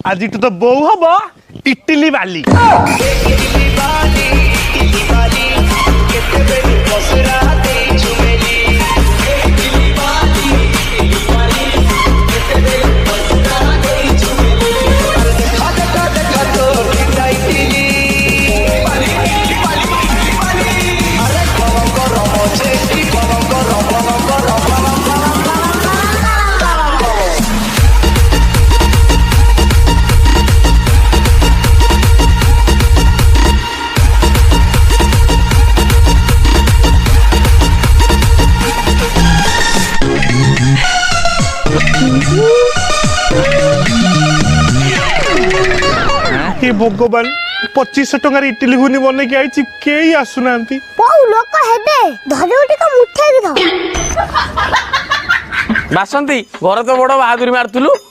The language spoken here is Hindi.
आज तो बो हम इटली बाली भगवान 2500 टंकार इटली घुनी बन के आई कई आसुना लोक बासंती घर तो बड़ बहादुरी मारतुलु